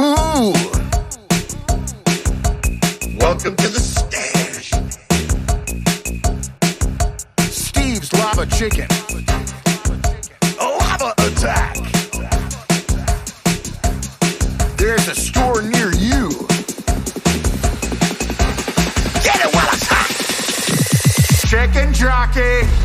Ooh. Welcome to the stash. Steve's Lava Chicken. Lava attack. There's a store near you. Get it while it's hot. Chicken jockey.